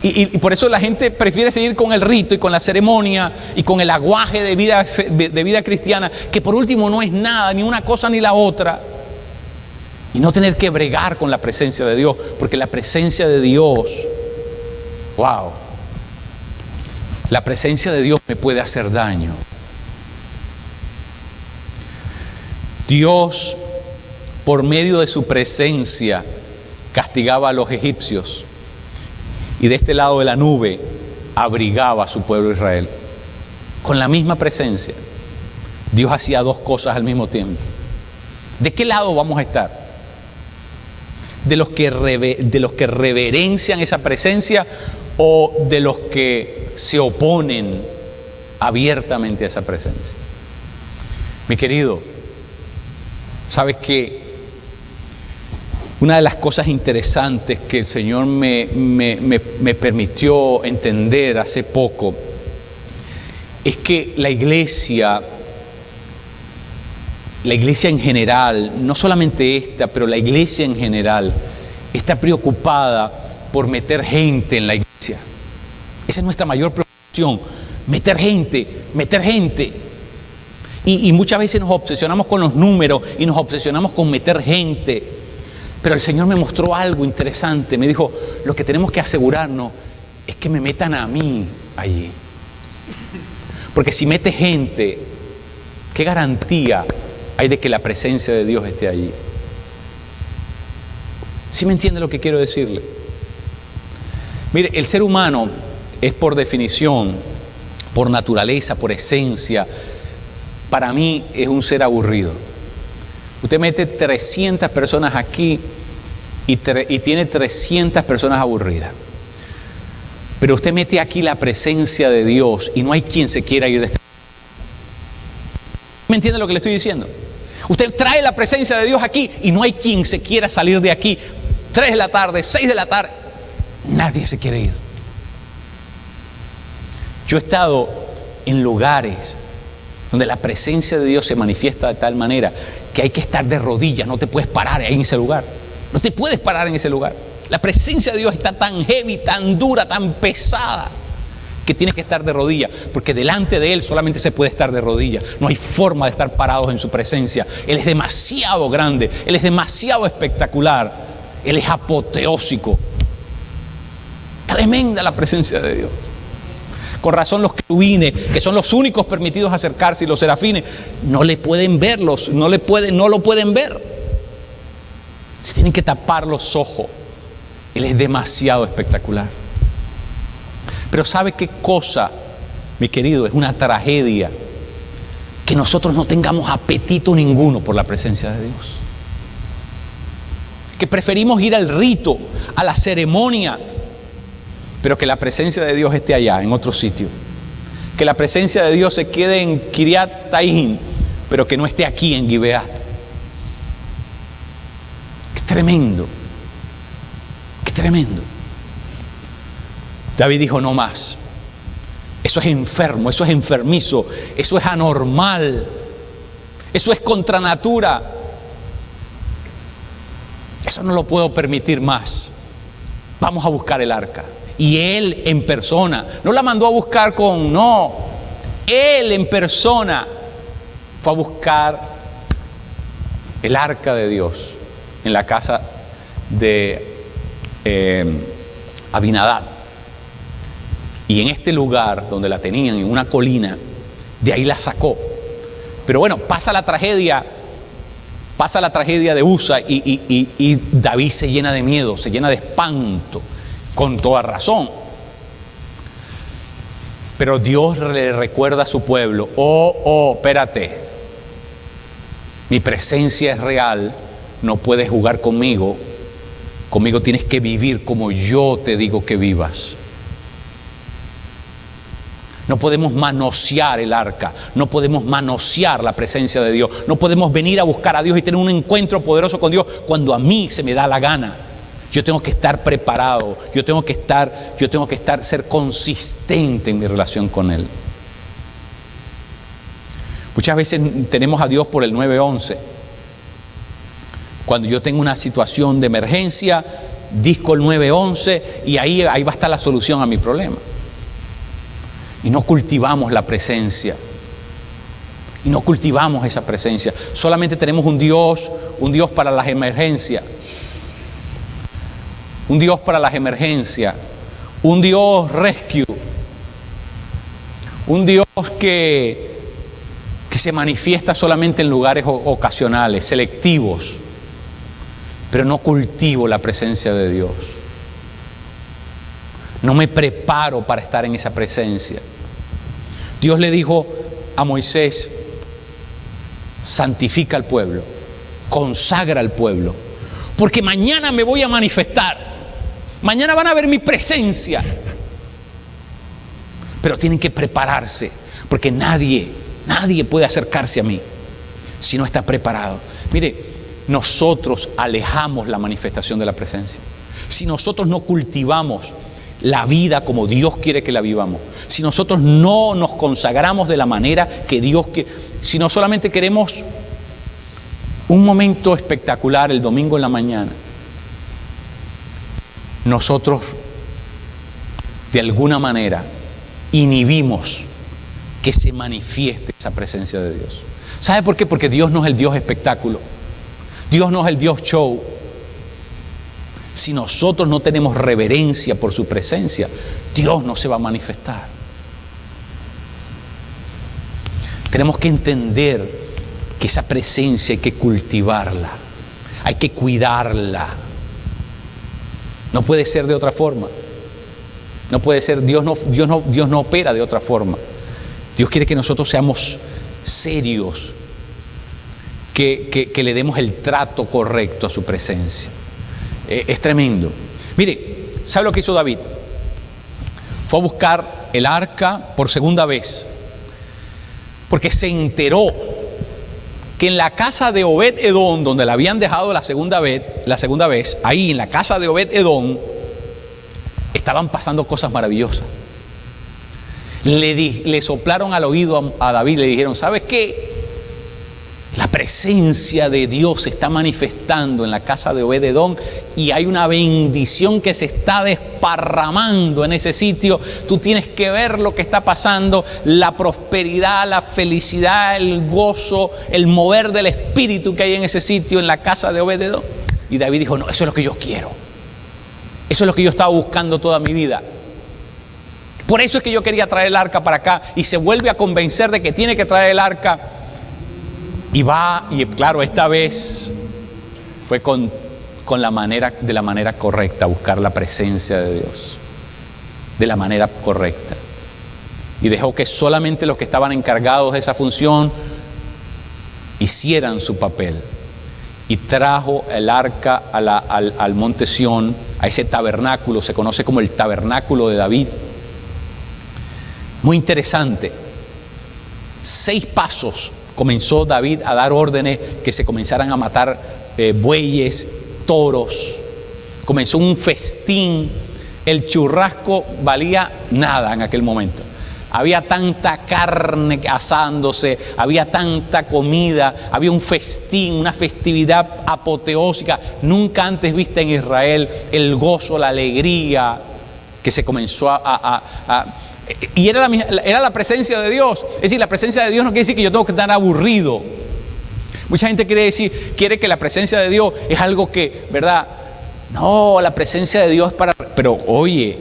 Speaker 1: Y por eso la gente prefiere seguir con el rito y con la ceremonia y con el aguaje de vida cristiana, que por último no es nada, ni una cosa ni la otra. Y no tener que bregar con la presencia de Dios, porque la presencia de Dios, wow, la presencia de Dios me puede hacer daño. Dios, por medio de su presencia, castigaba a los egipcios, y de este lado de la nube abrigaba a su pueblo Israel. Con la misma presencia, Dios hacía dos cosas al mismo tiempo. ¿De qué lado vamos a estar? ¿De los que reverencian esa presencia o de los que se oponen abiertamente a esa presencia? Mi querido, ¿sabes qué? Una de las cosas interesantes que el Señor me permitió entender hace poco es que la iglesia en general, no solamente esta, pero la iglesia en general, está preocupada por meter gente en la iglesia. Esa es nuestra mayor preocupación, meter gente. Y muchas veces nos obsesionamos con los números y nos obsesionamos con meter gente. Pero el Señor me mostró algo interesante. Me dijo, lo que tenemos que asegurarnos es que me metan a mí allí. Porque si mete gente, ¿qué garantía hay de que la presencia de Dios esté allí? ¿Sí me entiende lo que quiero decirle? Mire, el ser humano es por definición, por naturaleza, por esencia, para mí es un ser aburrido. Usted mete 300 personas aquí y tiene 300 personas aburridas. Pero usted mete aquí la presencia de Dios y no hay quien se quiera ir de este. ¿Me entiende lo que le estoy diciendo? Usted trae la presencia de Dios aquí y no hay quien se quiera salir de aquí. 3 de la tarde, 6 de la tarde. Nadie se quiere ir. Yo he estado en lugares donde la presencia de Dios se manifiesta de tal manera que hay que estar de rodillas, no te puedes parar ahí en ese lugar. No te puedes parar en ese lugar. La presencia de Dios está tan heavy, tan dura, tan pesada, que tienes que estar de rodillas, porque delante de Él solamente se puede estar de rodillas. No hay forma de estar parados en su presencia. Él es demasiado grande, Él es demasiado espectacular, Él es apoteósico. Tremenda la presencia de Dios. Con razón los querubines, que son los únicos permitidos acercarse, y los serafines no le pueden verlos, no lo pueden ver. Se tienen que tapar los ojos. Él es demasiado espectacular. Pero ¿sabe qué cosa, mi querido? Es una tragedia que nosotros no tengamos apetito ninguno por la presencia de Dios. Que preferimos ir al rito, a la ceremonia, pero que la presencia de Dios esté allá, en otro sitio. Que la presencia de Dios se quede en Kiriat Taim, pero que no esté aquí en Gibeat. ¡Qué tremendo! ¡Qué tremendo! David dijo: no más. Eso es enfermo, eso es enfermizo, eso es anormal, eso es contra natura. Eso no lo puedo permitir más. Vamos a buscar el arca. Y él en persona, no la mandó a buscar él en persona fue a buscar el arca de Dios en la casa de Abinadab. Y en este lugar donde la tenían, en una colina, de ahí la sacó. Pero bueno, pasa la tragedia de Usa y David se llena de miedo, se llena de espanto. Con toda razón. Pero Dios le recuerda a su pueblo: espérate, mi presencia es real, no puedes jugar conmigo tienes que vivir como yo te digo que vivas. No podemos manosear el arca, no podemos manosear la presencia de Dios, no podemos venir a buscar a Dios y tener un encuentro poderoso con Dios cuando a mí se me da la gana. Yo tengo que estar preparado, yo tengo que ser consistente en mi relación con Él. Muchas veces tenemos a Dios por el 911. Cuando yo tengo una situación de emergencia, disco el 911 y ahí va a estar la solución a mi problema. Y no cultivamos la presencia. Y no cultivamos esa presencia. Solamente tenemos un Dios para las emergencias. Un Dios para las emergencias, un Dios rescue, un Dios que se manifiesta solamente en lugares ocasionales, selectivos, pero no cultivo la presencia de Dios. No me preparo para estar en esa presencia. Dios le dijo a Moisés: santifica al pueblo, consagra al pueblo, porque mañana me voy a manifestar. Mañana van a ver mi presencia. Pero tienen que prepararse, porque nadie puede acercarse a mí si no está preparado. Mire, nosotros alejamos la manifestación de la presencia. Si nosotros no cultivamos la vida como Dios quiere que la vivamos, si nosotros no nos consagramos de la manera que Dios quiere, si no solamente queremos un momento espectacular el domingo en la mañana, nosotros de alguna manera inhibimos que se manifieste esa presencia de Dios. ¿Sabe por qué? Porque Dios no es el Dios espectáculo. Dios no es el Dios show. Si nosotros no tenemos reverencia por su presencia, Dios no se va a manifestar. Tenemos que entender que esa presencia hay que cultivarla, hay que cuidarla. No puede ser de otra forma. No puede ser, Dios no opera de otra forma. Dios quiere que nosotros seamos serios, que le demos el trato correcto a su presencia. Es tremendo. Mire, ¿sabe lo que hizo David? Fue a buscar el arca por segunda vez, porque se enteró que en la casa de Obed-Edom, donde la habían dejado la segunda vez, ahí en la casa de Obed-Edom, estaban pasando cosas maravillosas. Le soplaron al oído a David, le dijeron: ¿sabes qué? La presencia de Dios se está manifestando en la casa de Obed-Edom y hay una bendición que se está desparramando en ese sitio. Tú tienes que ver lo que está pasando, la prosperidad, la felicidad, el gozo, el mover del espíritu que hay en ese sitio, en la casa de Obed-Edom. Y David dijo: no, eso es lo que yo quiero. Eso es lo que yo estaba buscando toda mi vida. Por eso es que yo quería traer el arca para acá. Y se vuelve a convencer de que tiene que traer el arca. Y va, y claro, esta vez fue de la manera correcta, buscar la presencia de Dios, de la manera correcta. Y dejó que solamente los que estaban encargados de esa función hicieran su papel. Y trajo el arca al monte Sión, a ese tabernáculo, se conoce como el tabernáculo de David. Muy interesante. 6 pasos comenzó David a dar órdenes que se comenzaran a matar bueyes, toros. Comenzó un festín. El churrasco valía nada en aquel momento. Había tanta carne asándose, había tanta comida, había un festín, una festividad apoteósica nunca antes vista en Israel. El gozo, la alegría que se comenzó y era la presencia de Dios. Es decir, la presencia de Dios no quiere decir que yo tengo que estar aburrido. Mucha gente quiere que la presencia de Dios es algo que, ¿verdad? No, la presencia de Dios es para... Pero oye,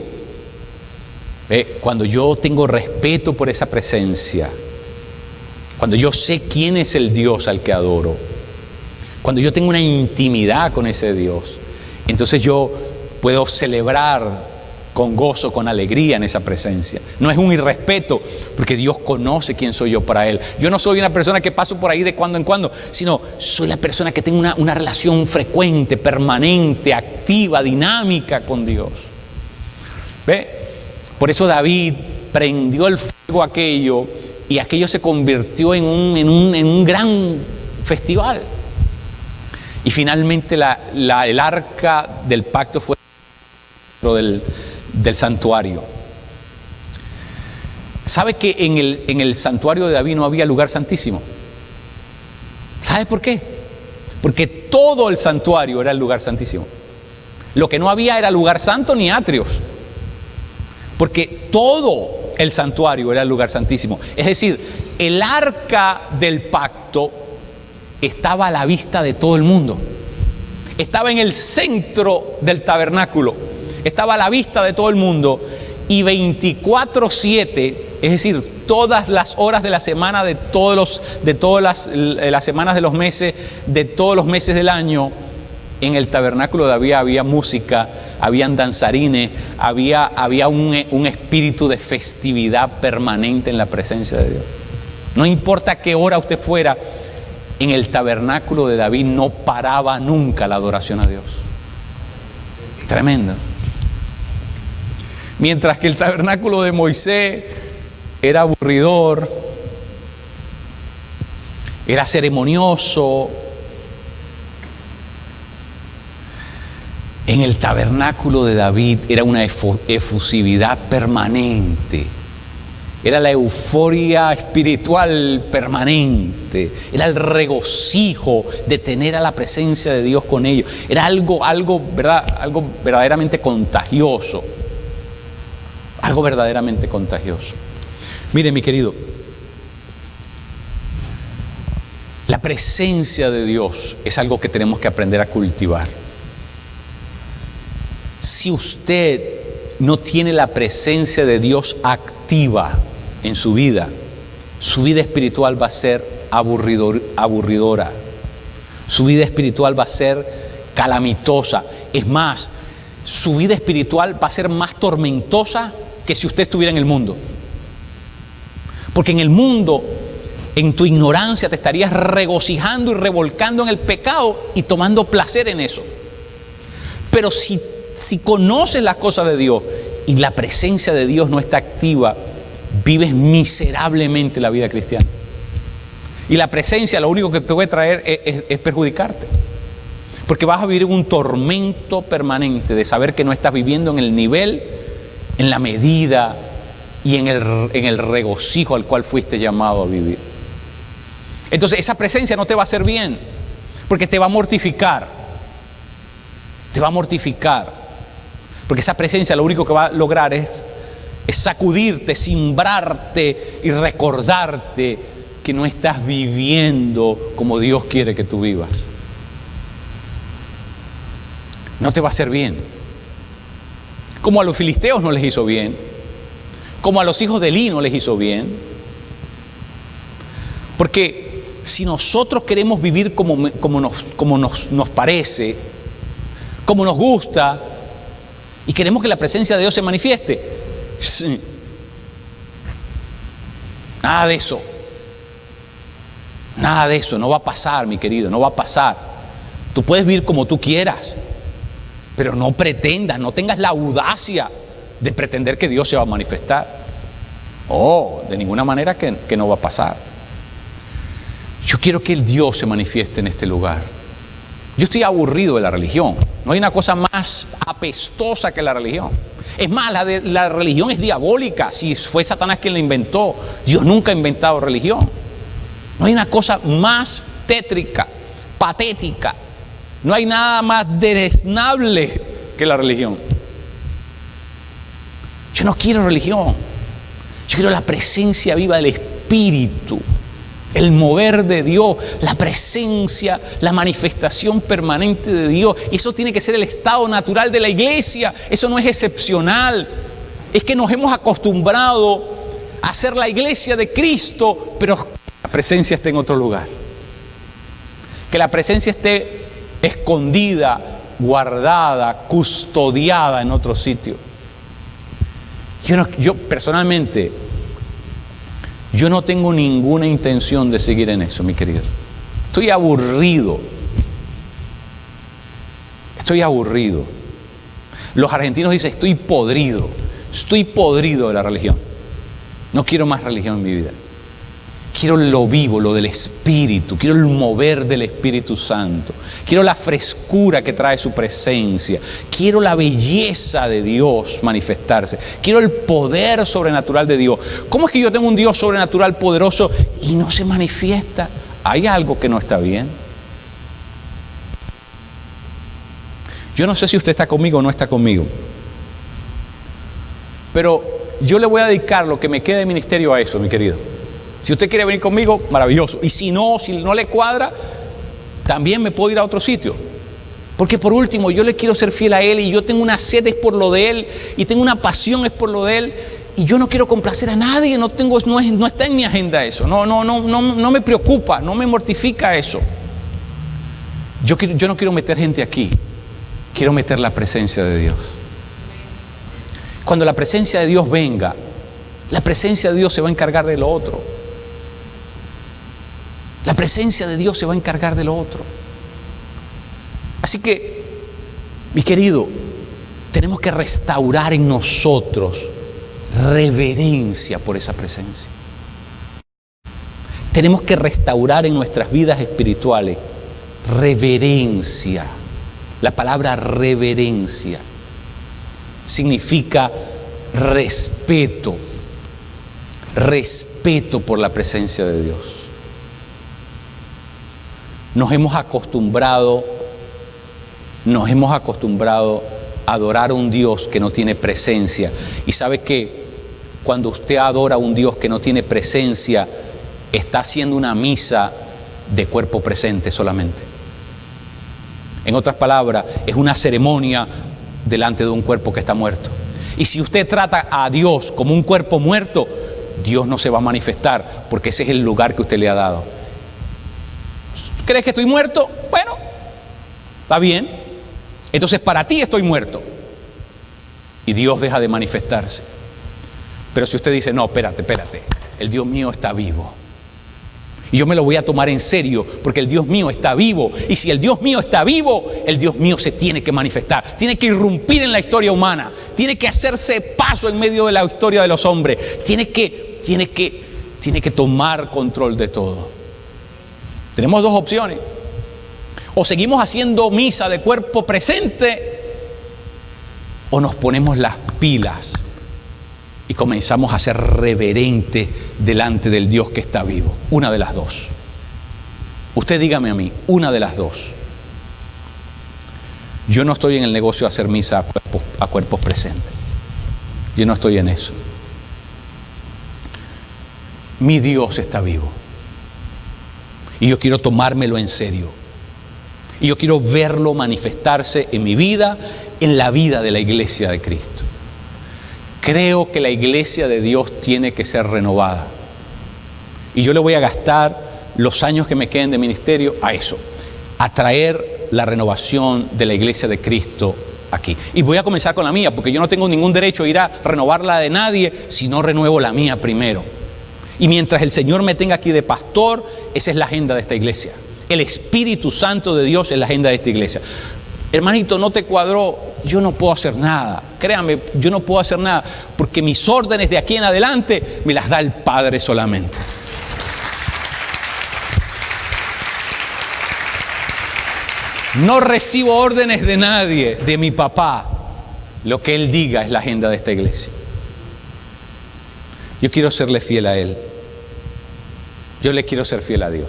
Speaker 1: cuando yo tengo respeto por esa presencia, cuando yo sé quién es el Dios al que adoro, cuando yo tengo una intimidad con ese Dios, entonces yo puedo celebrar con gozo, con alegría en esa presencia. No es un irrespeto, porque Dios conoce quién soy yo para Él. Yo no soy una persona que paso por ahí de cuando en cuando, sino soy la persona que tengo una relación frecuente, permanente, activa, dinámica con Dios. ¿Ve? Por eso David prendió el fuego aquello, y aquello se convirtió en un gran festival. Y finalmente el arca del pacto fue dentro del santuario. ¿Sabe que en el santuario de David no había lugar santísimo? ¿Sabe por qué? Porque todo el santuario era el lugar santísimo. Lo que no había era lugar santo ni atrios, porque todo el santuario era el lugar santísimo. Es decir, el arca del pacto estaba a la vista de todo el mundo. Estaba en el centro del tabernáculo. Estaba a la vista de todo el mundo. Y 24/7, es decir, todas las horas de la semana, de todas las semanas de los meses, de todos los meses del año, en el tabernáculo de David había música, habían danzarines, había un espíritu de festividad permanente en la presencia de Dios. No importa qué hora usted fuera, en el tabernáculo de David no paraba nunca la adoración a Dios. Tremendo. Mientras que el tabernáculo de Moisés era aburridor, era ceremonioso, en el tabernáculo de David era una efusividad permanente. Era la euforia espiritual permanente. Era el regocijo de tener a la presencia de Dios con ellos. Era algo verdaderamente contagioso. Algo verdaderamente contagioso. Mire, mi querido, la presencia de Dios es algo que tenemos que aprender a cultivar. Si usted no tiene la presencia de Dios activa en su vida espiritual va a ser aburridora. Su vida espiritual va a ser calamitosa. Es más, su vida espiritual va a ser más tormentosa que si usted estuviera en el mundo. Porque en el mundo, en tu ignorancia, te estarías regocijando y revolcando en el pecado y tomando placer en eso. Pero si conoces las cosas de Dios y la presencia de Dios no está activa, vives miserablemente la vida cristiana. Y la presencia lo único que te puede traer es perjudicarte. Porque vas a vivir un tormento permanente de saber que no estás viviendo en el nivel, en la medida y en el regocijo al cual fuiste llamado a vivir. Entonces esa presencia no te va a hacer bien, porque te va a mortificar. Te va a mortificar. Porque esa presencia lo único que va a lograr es sacudirte, cimbrarte y recordarte que no estás viviendo como Dios quiere que tú vivas. No te va a hacer bien. Como a los filisteos no les hizo bien, como a los hijos de Elí no les hizo bien. Porque si nosotros queremos vivir como nos parece, como nos gusta, y queremos que la presencia de Dios se manifieste, nada de eso. Nada de eso, no va a pasar, mi querido, no va a pasar. Tú puedes vivir como tú quieras, pero no pretendas, no tengas la audacia de pretender que Dios se va a manifestar. De ninguna manera que no va a pasar. Yo quiero que el Dios se manifieste en este lugar. Yo estoy aburrido de la religión. No hay una cosa más apestosa que la religión. Es más, la religión es diabólica. Si fue Satanás quien la inventó, Dios nunca ha inventado religión. No hay una cosa más tétrica, patética. No hay nada más deleznable que la religión. Yo no quiero religión. Yo quiero la presencia viva del Espíritu, el mover de Dios, la presencia, la manifestación permanente de Dios. Y eso tiene que ser el estado natural de la iglesia. Eso no es excepcional. Es que nos hemos acostumbrado a ser la iglesia de Cristo, pero la presencia está en otro lugar. Que la presencia esté escondida, guardada, custodiada en otro sitio. Yo personalmente, yo no tengo ninguna intención de seguir en eso, mi querido. Estoy aburrido. Estoy aburrido. Los argentinos dicen, estoy podrido de la religión. No quiero más religión en mi vida. Quiero lo vivo, lo del Espíritu. Quiero el mover del Espíritu Santo. Quiero la frescura que trae su presencia. Quiero la belleza de Dios manifestarse. Quiero el poder sobrenatural de Dios. ¿Cómo es que yo tengo un Dios sobrenatural poderoso y no se manifiesta? Hay algo que no está bien. Yo no sé si usted está conmigo o no está conmigo, pero yo le voy a dedicar lo que me queda de ministerio a eso, mi querido. Si usted quiere venir conmigo, maravilloso. Y si no le cuadra, también me puedo ir a otro sitio. Porque por último, yo le quiero ser fiel a Él y yo tengo una sed es por lo de Él y tengo una pasión es por lo de Él y yo no quiero complacer a nadie, no está en mi agenda eso. No me preocupa, no me mortifica eso. Yo no quiero meter gente aquí, quiero meter la presencia de Dios. Cuando la presencia de Dios venga, la presencia de Dios se va a encargar de lo otro. La presencia de Dios se va a encargar de lo otro. Así que, mi querido, tenemos que restaurar en nosotros reverencia por esa presencia. Tenemos que restaurar en nuestras vidas espirituales reverencia. La palabra reverencia significa respeto. Respeto por la presencia de Dios. Nos hemos acostumbrado a adorar a un Dios que no tiene presencia. Y sabe que cuando usted adora a un Dios que no tiene presencia, está haciendo una misa de cuerpo presente solamente. En otras palabras, es una ceremonia delante de un cuerpo que está muerto. Y si usted trata a Dios como un cuerpo muerto, Dios no se va a manifestar, porque ese es el lugar que usted le ha dado. ¿Crees que estoy muerto? Bueno, está bien. Entonces para ti estoy muerto. Y Dios deja de manifestarse. Pero si usted dice, no, espérate, el Dios mío está vivo. Y yo me lo voy a tomar en serio, porque el Dios mío está vivo. Y si el Dios mío está vivo, el Dios mío se tiene que manifestar. Tiene que irrumpir en la historia humana. Tiene que hacerse paso en medio de la historia de los hombres. Tiene que tomar control de todo. Tenemos dos opciones. O seguimos haciendo misa de cuerpo presente, o nos ponemos las pilas y comenzamos a ser reverentes delante del Dios que está vivo. Una de las dos. Usted dígame a mí, una de las dos. Yo no estoy en el negocio de hacer misa a cuerpos presentes. Yo no estoy en eso. Mi Dios está vivo. Y yo quiero tomármelo en serio. Y yo quiero verlo manifestarse en mi vida, en la vida de la iglesia de Cristo. Creo que la iglesia de Dios tiene que ser renovada. Y yo le voy a gastar los años que me queden de ministerio a eso, a traer la renovación de la iglesia de Cristo aquí. Y voy a comenzar con la mía, porque yo no tengo ningún derecho a ir a renovar la de nadie si no renuevo la mía primero. Y mientras el Señor me tenga aquí de pastor, esa es la agenda de esta iglesia. El Espíritu Santo de Dios es la agenda de esta iglesia. Hermanito, ¿no te cuadró? Yo no puedo hacer nada. Créame, yo no puedo hacer nada, porque mis órdenes de aquí en adelante me las da el Padre solamente. No recibo órdenes de nadie, de mi papá. Lo que Él diga es la agenda de esta iglesia. Yo quiero serle fiel a Él. Yo le quiero ser fiel a Dios.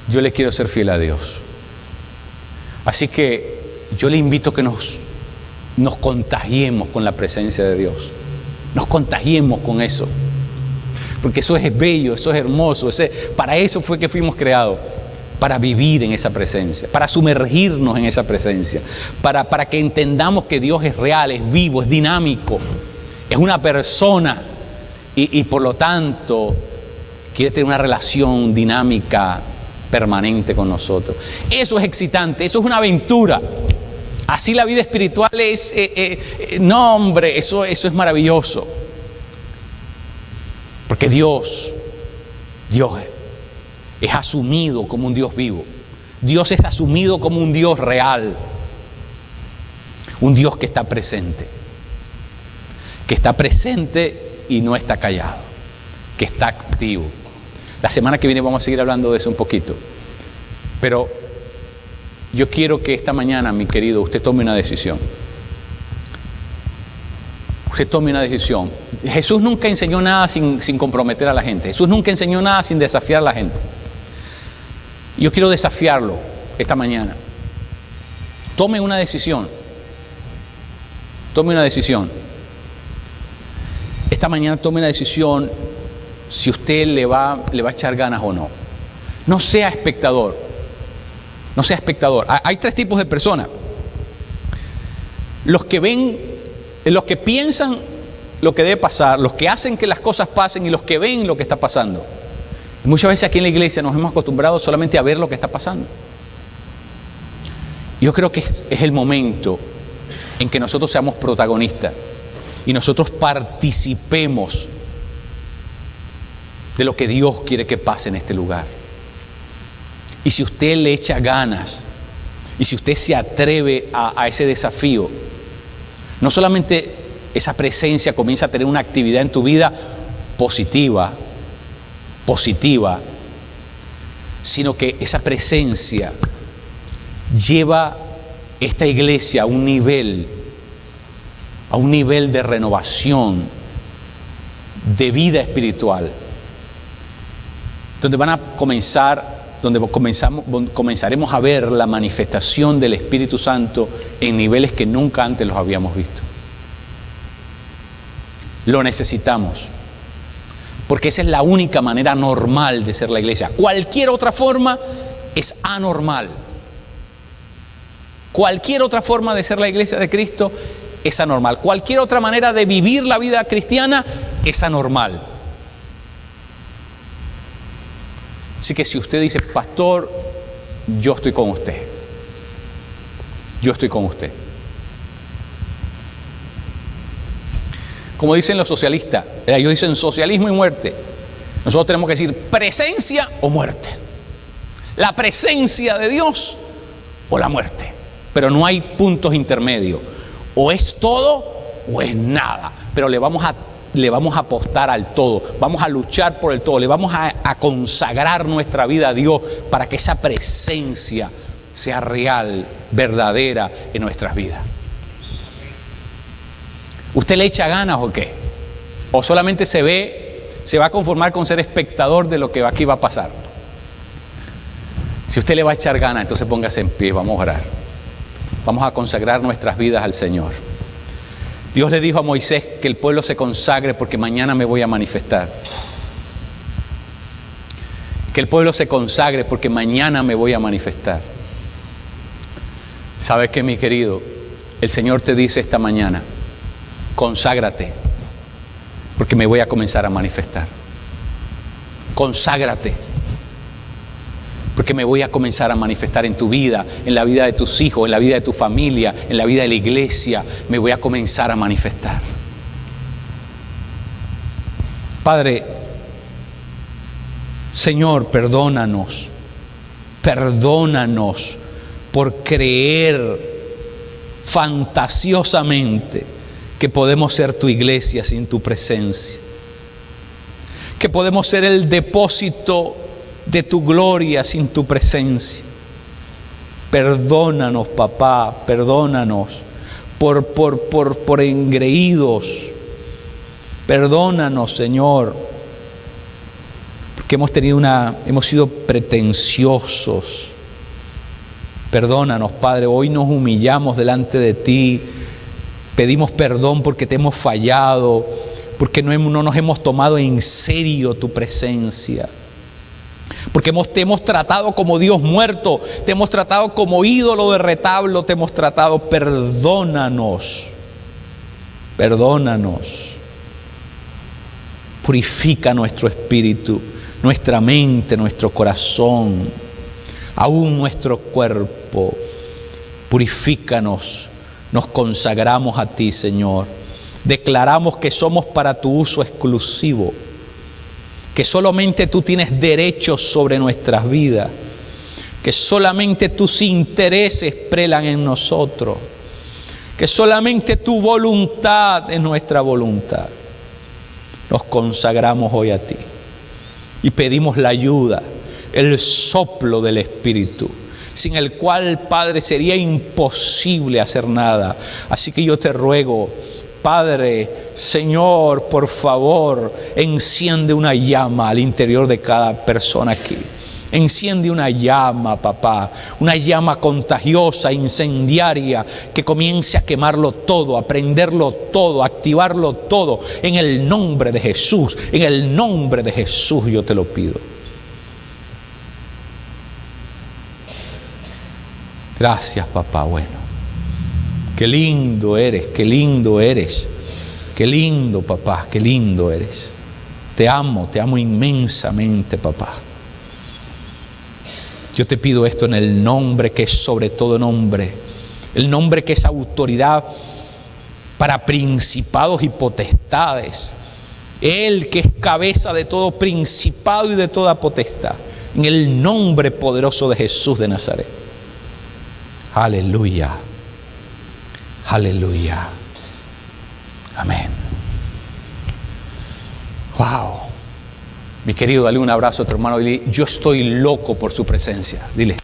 Speaker 1: Yo le quiero ser fiel a Dios. Así que yo le invito a que nos contagiemos con la presencia de Dios. Nos contagiemos con eso. Porque eso es bello, eso es hermoso. Para eso fue que fuimos creados. Para vivir en esa presencia, para sumergirnos en esa presencia, para que entendamos que Dios es real, es vivo, es dinámico, es una persona y por lo tanto quiere tener una relación dinámica permanente con nosotros. Eso es excitante, eso es una aventura. Así la vida espiritual es, no hombre, eso es maravilloso. Porque Dios es asumido como un Dios vivo. Dios es asumido como un Dios real. Un Dios que está presente. Que está presente y no está callado. Que está activo. La semana que viene vamos a seguir hablando de eso un poquito. Pero yo quiero que esta mañana, mi querido, usted tome una decisión. Usted tome una decisión. Jesús nunca enseñó nada sin comprometer a la gente. Jesús nunca enseñó nada sin desafiar a la gente. Yo quiero desafiarlo esta mañana. Tome una decisión. Tome una decisión. Esta mañana tome una decisión si usted le va a echar ganas o no. No sea espectador. No sea espectador. Hay tres tipos de personas. Los que ven, los que piensan lo que debe pasar, los que hacen que las cosas pasen y los que ven lo que está pasando. Muchas veces aquí en la iglesia nos hemos acostumbrado solamente a ver lo que está pasando. Yo creo que es el momento en que nosotros seamos protagonistas y nosotros participemos de lo que Dios quiere que pase en este lugar. Y si usted le echa ganas y si usted se atreve a ese desafío, no solamente esa presencia comienza a tener una actividad en tu vida positiva, sino que esa presencia lleva esta iglesia a un nivel de renovación, de vida espiritual, donde comenzaremos a ver la manifestación del Espíritu Santo en niveles que nunca antes los habíamos visto. Lo necesitamos. Porque esa es la única manera normal de ser la iglesia. Cualquier otra forma es anormal. Cualquier otra forma de ser la iglesia de Cristo es anormal. Cualquier otra manera de vivir la vida cristiana es anormal. Así que si usted dice, pastor, yo estoy con usted. Yo estoy con usted. Como dicen los socialistas, ellos dicen socialismo y muerte. Nosotros tenemos que decir presencia o muerte. La presencia de Dios o la muerte. Pero no hay puntos intermedios. O es todo o es nada. Pero le vamos le vamos a apostar al todo, vamos a luchar por el todo, le vamos a consagrar nuestra vida a Dios para que esa presencia sea real, verdadera en nuestras vidas. ¿Usted le echa ganas o qué? ¿O solamente se va a conformar con ser espectador de lo que aquí va a pasar? Si usted le va a echar ganas, entonces póngase en pie, vamos a orar. Vamos a consagrar nuestras vidas al Señor. Dios le dijo a Moisés que el pueblo se consagre porque mañana me voy a manifestar. Que el pueblo se consagre porque mañana me voy a manifestar. ¿Sabes qué, mi querido? El Señor te dice esta mañana, conságrate, porque me voy a comenzar a manifestar. Conságrate, porque me voy a comenzar a manifestar en tu vida, en la vida de tus hijos, en la vida de tu familia, en la vida de la iglesia. Me voy a comenzar a manifestar. Padre, Señor, perdónanos por creer fantasiosamente que podemos ser tu iglesia sin tu presencia, que podemos ser el depósito de tu gloria sin tu presencia. Perdónanos, papá, perdónanos por engreídos. Perdónanos, Señor, porque hemos sido pretenciosos. Perdónanos, Padre, hoy nos humillamos delante de ti, pedimos perdón porque te hemos fallado, porque no nos hemos tomado en serio tu presencia. Porque te hemos tratado como Dios muerto, te hemos tratado como ídolo de retablo, te hemos tratado. Perdónanos, perdónanos. Purifica nuestro espíritu, nuestra mente, nuestro corazón, aún nuestro cuerpo. Purifícanos, nos consagramos a ti, Señor. Declaramos que somos para tu uso exclusivo, que solamente tú tienes derechos sobre nuestras vidas, que solamente tus intereses prelan en nosotros, que solamente tu voluntad es nuestra voluntad. Nos consagramos hoy a ti y pedimos la ayuda, el soplo del Espíritu, sin el cual, Padre, sería imposible hacer nada. Así que yo te ruego, Padre, Señor, por favor, enciende una llama al interior de cada persona aquí. Enciende una llama, papá, una llama contagiosa, incendiaria, que comience a quemarlo todo, a prenderlo todo, a activarlo todo. En el nombre de Jesús, en el nombre de Jesús yo te lo pido. Gracias, papá, bueno. Qué lindo eres, qué lindo eres. Qué lindo, papá, qué lindo eres. Te amo inmensamente, papá. Yo te pido esto en el nombre que es sobre todo nombre, el nombre que es autoridad para principados y potestades, el que es cabeza de todo principado y de toda potestad, en el nombre poderoso de Jesús de Nazaret. Aleluya, aleluya, amén. Wow. Mi querido, dale un abrazo a tu hermano y dile, yo estoy loco por su presencia. Dile.